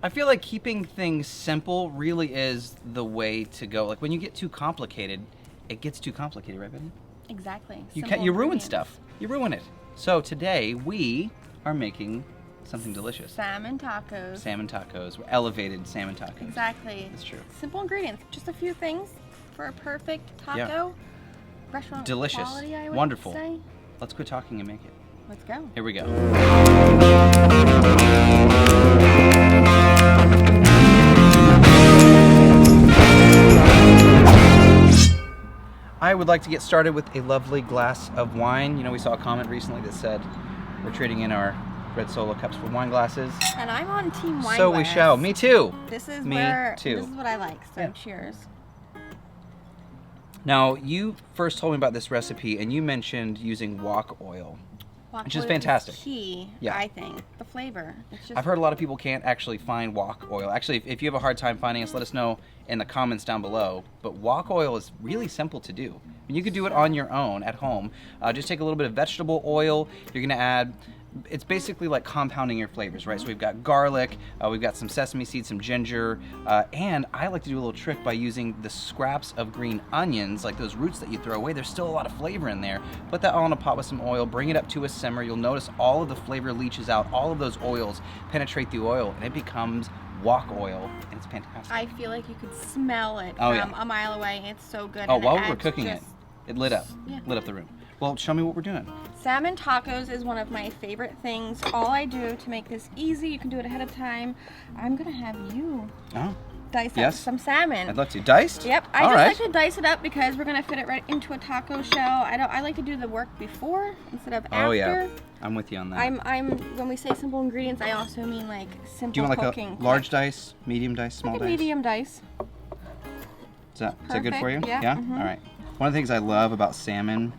I feel like keeping things simple really is the way to go. Like when you get too complicated, it gets too complicated, right, Betty? Exactly. You ruin stuff. You ruin it. So today we are making something delicious. Salmon tacos. Salmon tacos. Elevated salmon tacos. Exactly. That's true. Simple ingredients. Just a few things for a perfect taco. Restaurant delicious. quality, I would Wonderful. say. Let's quit talking and make it. Let's go. Here we go. I would like to get started with a lovely glass of wine. You know, we saw a comment recently that said we're trading in our red Solo cups for wine glasses. And I'm on team wine So glass. we shall. Me too. This is Me too. This is what I like. So Yeah. cheers. Now, you first told me about this recipe and you mentioned using wok oil. Which is oil fantastic. Key, Yeah. I think. The flavor. It's just I've heard a lot of people can't actually find wok oil. Actually, if you have a hard time finding us, let us know in the comments down below. But wok oil is really simple to do. And you could do it on your own at home. Just take a little bit of vegetable oil. You're going to add... It's basically like compounding your flavors, right? So we've got garlic, we've got some sesame seeds, some ginger, and I like to do a little trick by using the scraps of green onions, like those roots that you throw away. There's still a lot of flavor in there. Put that all in a pot with some oil, bring it up to a simmer. You'll notice all of the flavor leaches out, all of those oils penetrate the oil, and it becomes wok oil, and it's fantastic. I feel like you could smell it from a mile away. It's so good. Oh, and while we were cooking it lit up. Yeah. Lit up the room. Well, show me what we're doing. Salmon tacos is one of my favorite things. All I do to make this easy, you can do it ahead of time. I'm gonna have you dice up some salmon. I'd love to. Diced? Yep. I just like to dice it up because we're gonna fit it right into a taco shell. I like to do the work before instead of after. Oh yeah. I'm with you on that. I'm when we say simple ingredients, I also mean like simple Do you want like cooking. a large dice, medium dice, small like a dice? medium dice. Is that good for you? Yeah. Yeah? Mm-hmm. All right. One of the things I love about salmon,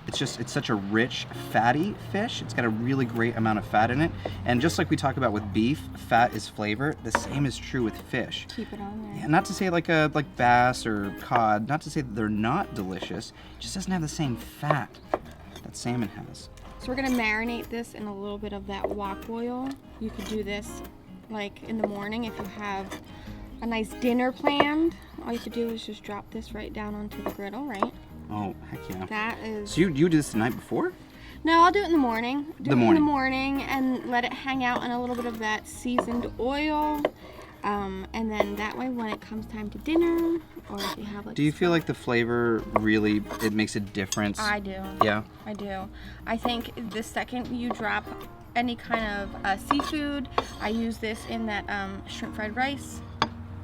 it's such a rich, fatty fish. It's got a really great amount of fat in it. And just like we talk about with beef, fat is flavor, the same is true with fish. Keep it on there. Yeah, not to say like bass or cod, not to say that they're not delicious, it just doesn't have the same fat that salmon has. So we're gonna marinate this in a little bit of that wok oil. You could do this like in the morning if you have a nice dinner planned. All you have to do is just drop this right down onto the griddle, right? Oh, heck yeah. That is... So you do this the night before? No, I'll do it in the morning. In the morning and let it hang out in a little bit of that seasoned oil. And then that way when it comes time to dinner, or if you have like... Do you feel like the flavor really, it makes a difference? I do. Yeah? I do. I think the second you drop any kind of seafood, I use this in that shrimp fried rice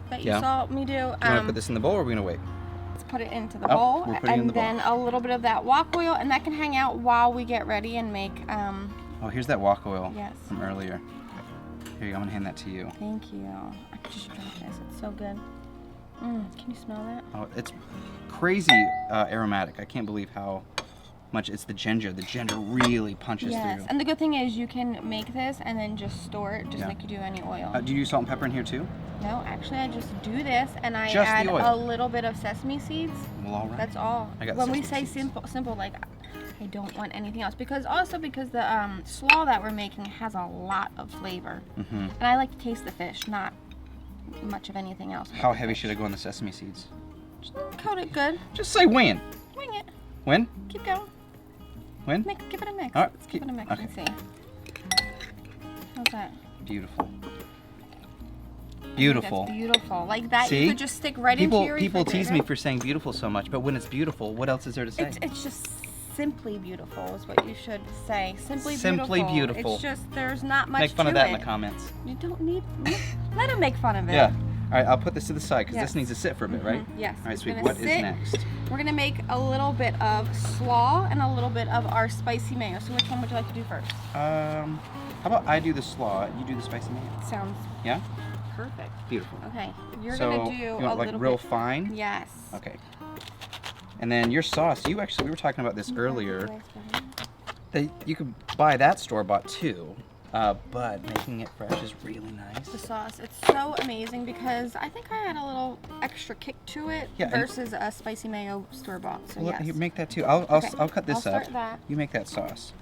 that you saw me do. Do you want to put this in the bowl or are we going to wait? Let's put it into the bowl, and then a little bit of that wok oil, and that can hang out while we get ready and make... Oh, here's that wok oil from earlier. Here you go, I'm going to hand that to you. Thank you. I could just drink this. It's so good. Can you smell that? Oh, it's crazy aromatic. I can't believe how much it's the ginger. The ginger really punches through. Yes, and the good thing is you can make this and then just store it just like you do any oil. Do you use salt and pepper in here too? No, actually I just do this and I Just add the oil. a little bit of sesame seeds. Well, all right. That's all. I got when we sesame say seeds. simple, like I don't want anything else because the slaw that we're making has a lot of flavor. And I like to taste the fish, not much of anything else. How heavy should I go on the sesame seeds? Just coat it good. Just say when. Wing it. When? Keep going. When? Give it a mix. All right, Let's give it a mix and see. How's that? Beautiful. Beautiful. That's beautiful. Like that, See? you could just stick right into your People refrigerator. tease me for saying beautiful so much, but when it's beautiful, what else is there to say? It's just simply beautiful is what you should say. Simply beautiful. It's just, there's not much to it. Make fun of that in the comments. You don't need... Let him make fun of it. Yeah. All right, I'll put this to the side because this needs to sit for a bit, right? Yes. All right, sweet. What is next? We're going to make a little bit of slaw and a little bit of our spicy mayo. So which one would you like to do first? How about I do the slaw, you do the spicy mayo? Sounds Yeah? perfect. Beautiful. Okay. You're going to do you want like real fine? Yes. Okay. And then your sauce, we were talking about this earlier. That you could buy that store-bought too. But making it fresh is really nice. The sauce, it's so amazing because I think I add a little extra kick to it versus a spicy mayo store-bought. So well, you make that too. I'll cut this up. That. You make that sauce.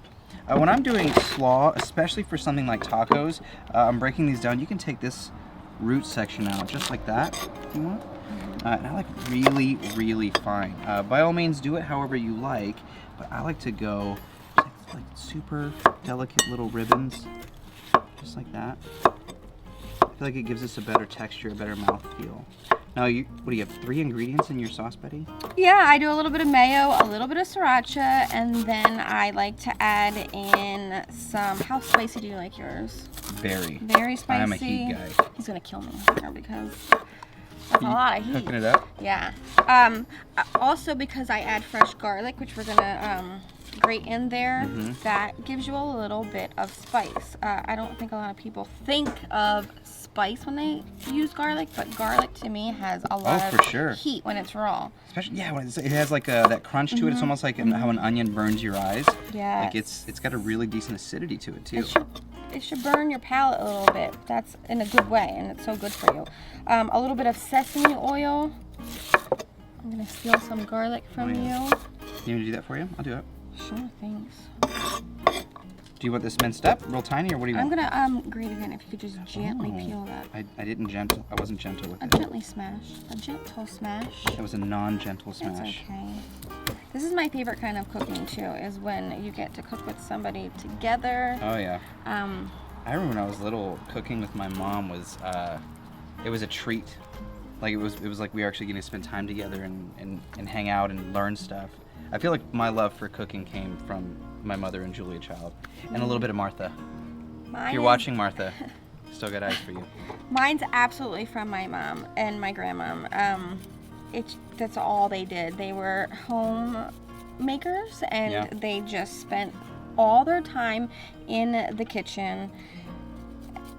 When I'm doing slaw, especially for something like tacos, I'm breaking these down. You can take this root section out just like that if you want. And I like really, really fine. By all means, do it however you like, but I like to go like super delicate little ribbons, just like that. I feel like it gives us a better texture, a better mouthfeel. Now, what do you have, 3 ingredients in your sauce, Betty? Yeah, I do a little bit of mayo, a little bit of sriracha, and then I like to add in some, how spicy do you like yours? Very. Very spicy. I'm a heat guy. He's gonna kill me here because that's a lot of heat. Cooking it up? Yeah. Also because I add fresh garlic, which we're gonna grate in there, that gives you a little bit of spice. I don't think a lot of people think of spice when they use garlic, but garlic to me has a lot of heat when it's raw. Especially, yeah, when it has like that crunch to it. It's almost like how an onion burns your eyes. Yeah. Like it's got a really decent acidity to it too. It should burn your palate a little bit. That's in a good way, and it's so good for you. A little bit of sesame oil. I'm gonna steal some garlic from you. You want me to do that for you? I'll do it. Sure, thanks. Do you want this minced up, real tiny, or what do you want? I'm gonna grate it in. If you could just gently peel that. I wasn't gentle with it. Gently smash. A gentle smash. It was a non-gentle smash. It's okay. This is my favorite kind of cooking too, is when you get to cook with somebody together. Oh yeah. I remember when I was little, cooking with my mom was, it was a treat. Like it was like we were actually getting to spend time together and hang out and learn stuff. I feel like my love for cooking came from my mother and Julia Child, and a little bit of Martha. If you're watching, Martha, still got eyes for you. Mine's absolutely from my mom and my grandmom. That's all they did. They were homemakers, and they just spent all their time in the kitchen,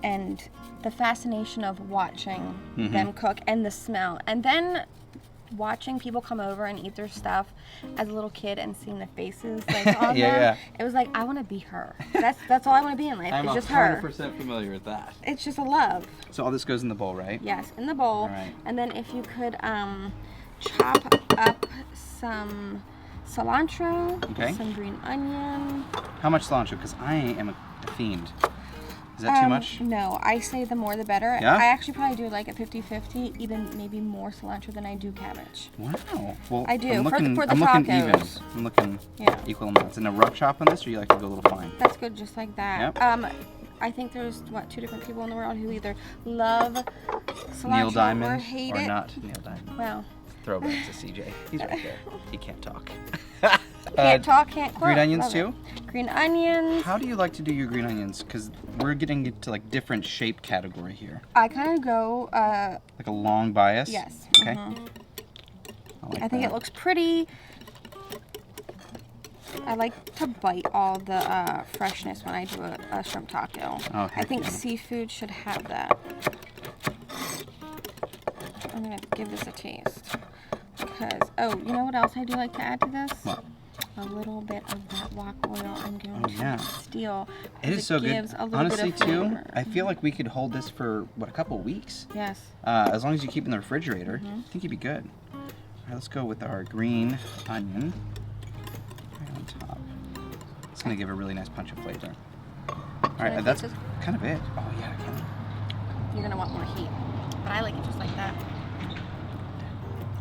and the fascination of watching them cook and the smell, and then watching people come over and eat their stuff as a little kid and seeing the faces like on them. It was like, I want to be her. That's all I want to be in life. It's just her. I'm 100% familiar with that. It's just a love. So all this goes in the bowl, right? Yes, in the bowl. All right. And then if you could chop up some cilantro, some green onion. How much cilantro? Because I am a fiend. Is that too much? No, I say the more the better. Yeah? I actually probably do like a 50-50, even maybe more cilantro than I do cabbage. Wow. Well, I do. I'm looking, for the I'm looking tacos. even. I'm looking equal amounts. And a rough chop on this, or you like to go a little fine? That's good, just like that. Yep. I think there's 2 different people in the world who either love cilantro Neil Diamond or hate or it. not Neil Diamond. Well. Throwback to CJ. He's right there. He can't talk. Can't talk, can't quote. Green onions Love too? It. Green onions. How do you like to do your green onions? Because we're getting into like different shape category here. I kind of go... like a long bias? Yes. Okay. I think it looks pretty. I like to bite all the freshness when I do a shrimp taco. Oh, I think seafood should have that. I'm going to give this a taste. Because, you know what else I do like to add to this? What? A little bit of that wok oil I'm going to steal. It is so good. Honestly, bit of too, I feel like we could hold this for, a couple weeks? Yes. As long as you keep it in the refrigerator, I think you'd be good. All right, let's go with our green onion right on top. It's going to give a really nice punch of flavor. All right, that's kind of it. Oh, yeah, I can. You're going to want more heat. But I like it just like that.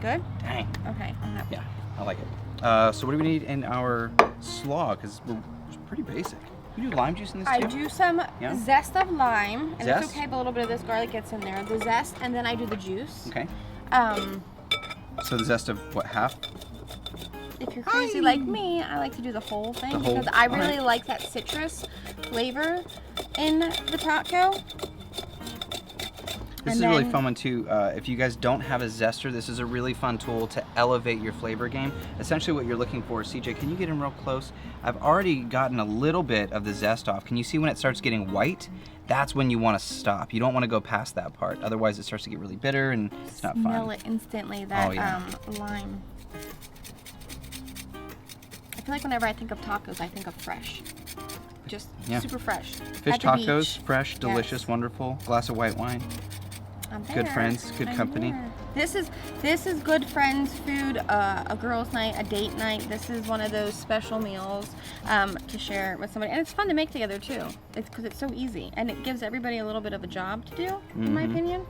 Good? Dang. Okay, I'm happy. Yeah, I like it. So what do we need in our slaw? Because we're pretty basic. You do lime juice in this too? I do some zest of lime, and zest? it's okay, but a little bit of this garlic gets in there. The zest, and then I do the juice. Okay. So the zest of what, half? If you're crazy like me, I like to do the whole thing because I really like that citrus flavor in the taco. This is a really fun one too. If you guys don't have a zester, this is a really fun tool to elevate your flavor game. Essentially what you're looking for, CJ, can you get in real close? I've already gotten a little bit of the zest off. Can you see when it starts getting white? That's when you want to stop. You don't want to go past that part. Otherwise it starts to get really bitter and it's not fun. Smell it instantly, that lime. I feel like whenever I think of tacos, I think of fresh. Just super fresh. Fish tacos, fresh, delicious, wonderful. Glass of white wine. I'm there. Good friends, good I'm company. here. This is good friends food, a girls' night, a date night. This is one of those special meals to share with somebody, and it's fun to make together too. It's because it's so easy, and it gives everybody a little bit of a job to do, in my opinion.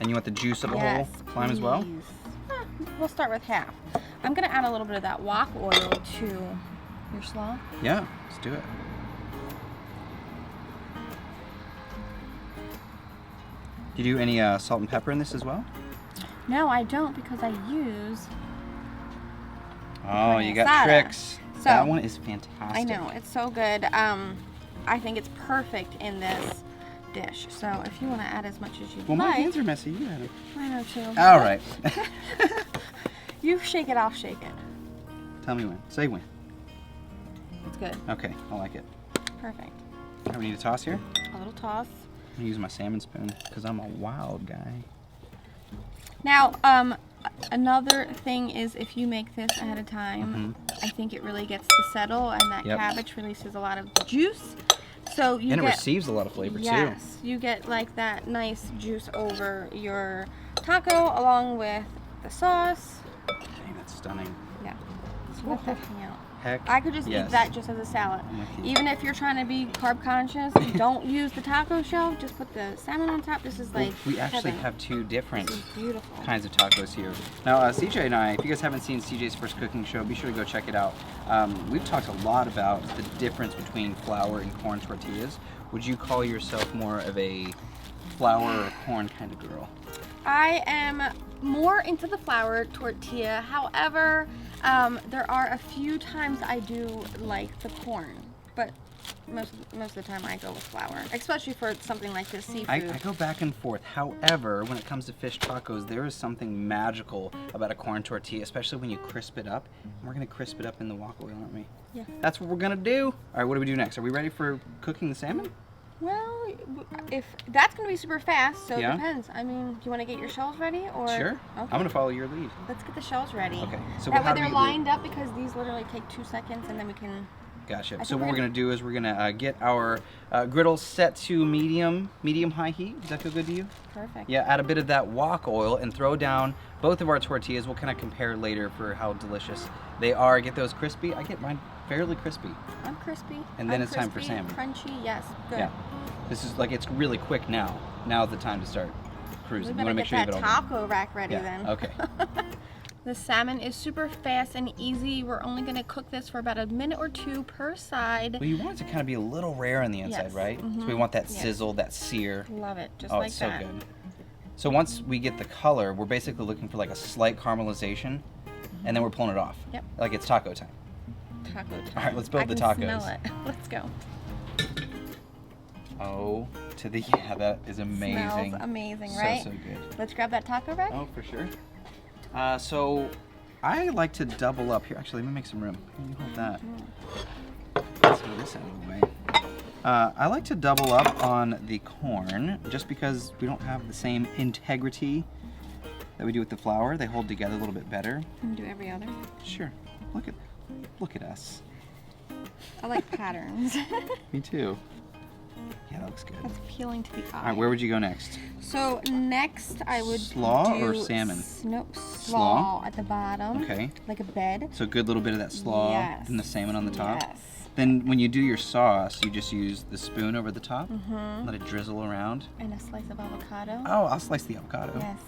And you want the juice of the Yes, whole lime as well? please. We'll start with half. I'm gonna add a little bit of that wok oil to your slaw. Yeah, let's do it. Do you do any salt and pepper in this as well? No, I don't because I use. Oh, you got asada. tricks. So, that one is fantastic. I know, it's so good. I think it's perfect in this dish. So if you want to add as much as you'd Well, my like. hands are messy. You had them. I know too. All right. You shake it, I'll shake it. Tell me when. Say when. It's good. Okay, I like it. Perfect. All right, we need a toss here. A little toss. I'm gonna use my salmon spoon because I'm a wild guy. Now, another thing is if you make this ahead of time, I think it really gets to settle, and that cabbage releases a lot of juice. So you and it get, receives a lot of flavor yes, you get like that nice juice over your taco along with the sauce. too. Dang, that's stunning. Yeah. So let that hang out. Heck. I could just yes. eat that just as a salad. I'm with you. Even if you're trying to be carb conscious, don't use the taco shell. Just put the salmon on top. This is like we actually heaven. have two different This is beautiful. kinds of tacos here. Now, CJ and I, if you guys haven't seen CJ's first cooking show, be sure to go check it out. We've talked a lot about the difference between flour and corn tortillas. Would you call yourself more of a flour or corn kind of girl? I am more into the flour tortilla. However, there are a few times I do like the corn, but most of the time I go with flour, especially for something like this seafood. I go back and forth. However, when it comes to fish tacos, there is something magical about a corn tortilla, especially when you crisp it up. And we're gonna crisp it up in the wok oil, aren't we? Yeah. That's what we're gonna do. All right, what do we do next? Are we ready for cooking the salmon? Well, if that's gonna be super fast, so Yeah? it depends. I mean, do you want to get your shells ready, or Sure. Okay. I'm gonna follow your lead. Let's get the shells ready. Okay. So that how way do they're we lined up because these literally take 2 seconds, and then we can. Gotcha. I So think what we're we're gonna do is we're gonna get our griddle set to medium high heat. Does that feel good to you? Perfect. Yeah. Add a bit of that wok oil and throw down both of our tortillas. We'll kind of compare later for how delicious they are. Get those crispy. I get mine fairly crispy. I'm crispy. And then I'm it's time for crispy, salmon. Crunchy, yes. Good. Yeah. This is like it's really quick now. Now's the time to start We cruising. You better want to make get sure you that have it all. taco rack ready Yeah, then. okay. The salmon is super fast and easy. We're only gonna cook this for about a minute or 2 per side. Well, you want it to kind of be a little rare on the inside, Yes. right? So we Mhm. want that Yes. sizzle, that sear. Love it, just Oh, like it's so that. good. So once we get the color, we're basically looking for like a slight caramelization, and then we're pulling it off. Yep. Like it's taco time. Taco time. All right, let's build I the can tacos. Smell it. Let's go. Oh, to the yeah, that is amazing. Smells amazing, So, right? so good. Let's grab that taco rack. Oh, for sure. So I like to double up here. Actually, let me make some room. Here, you hold that. Let's move this out of the way. I like to double up on the corn just because we don't have the same integrity that we do with the flour. They hold together a little bit better. Can we do every other? Sure. Look at us. I like patterns. Me too. Yeah, that looks good. That's appealing to the eye. All right, where would you go next? So next I would Slaw do or salmon? No, Slaw? slaw at the bottom. Okay. Like a bed. So a good little bit of that slaw Yes. and the salmon on the top. Yes. Then when you do your sauce, you just use the spoon over the top, Mm-hmm. let it drizzle around. And a slice of avocado. Oh, I'll slice the avocado. Yes.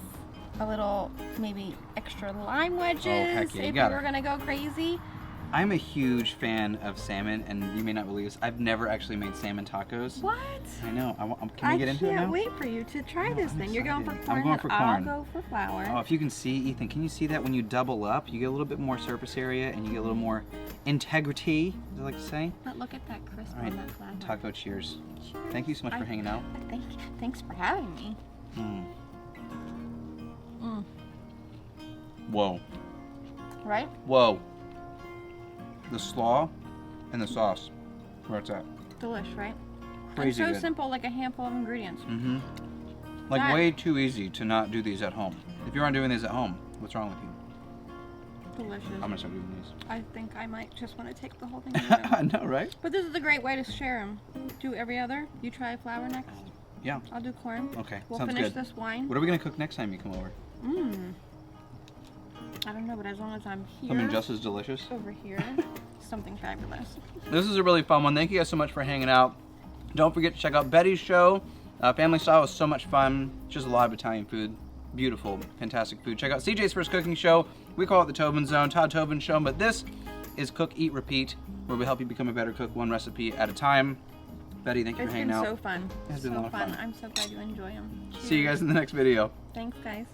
A little, maybe extra lime wedges heck yeah, you if got we were it. gonna go crazy. I'm a huge fan of salmon, and you may not believe this, I've never actually made salmon tacos. What? I know. Can we get into it now? I can't wait for you to try this I'm thing. You're going for excited. corn. I'm going for I'll corn. go for flour. Oh, if you can see, Ethan, can you see that when you double up, you get a little bit more surface area and you get a little more integrity, as I like to say. But look at that crisp All right, on that flour. taco cheers. Cheers. Thank you so much for hanging out. Thanks for having me. Mm. Mm. Whoa. Right? Whoa. The slaw and the sauce. Where it's at. Delish, right? Crazy And so good. simple, like a handful of ingredients. Mm-hmm. Like That- way too easy to not do these at home. If you aren't doing these at home, what's wrong with you? Delicious. I'm gonna start doing these. I think I might just want to take the whole thing. I know, right? But this is a great way to share them. Do every other. You try flour next. Yeah. I'll do corn. Okay, We'll sounds finish good. this wine. What are we gonna cook next time you come over? I don't know, but as long as I'm here. Something just as delicious. Over here, something fabulous. This is a really fun one. Thank you guys so much for hanging out. Don't forget to check out Betty's show. Family Style is so much fun. Just a lot of Italian food. Beautiful, fantastic food. Check out CJ's First Cooking Show. We call it the Tobin Zone, Todd Tobin Show, but this is Cook, Eat, Repeat, where we help you become a better cook one recipe at a time. Betty, thank you for hanging out. It's been so fun. It's been a lot of fun. I'm so glad you enjoy them. See you guys in the next video. Thanks, guys.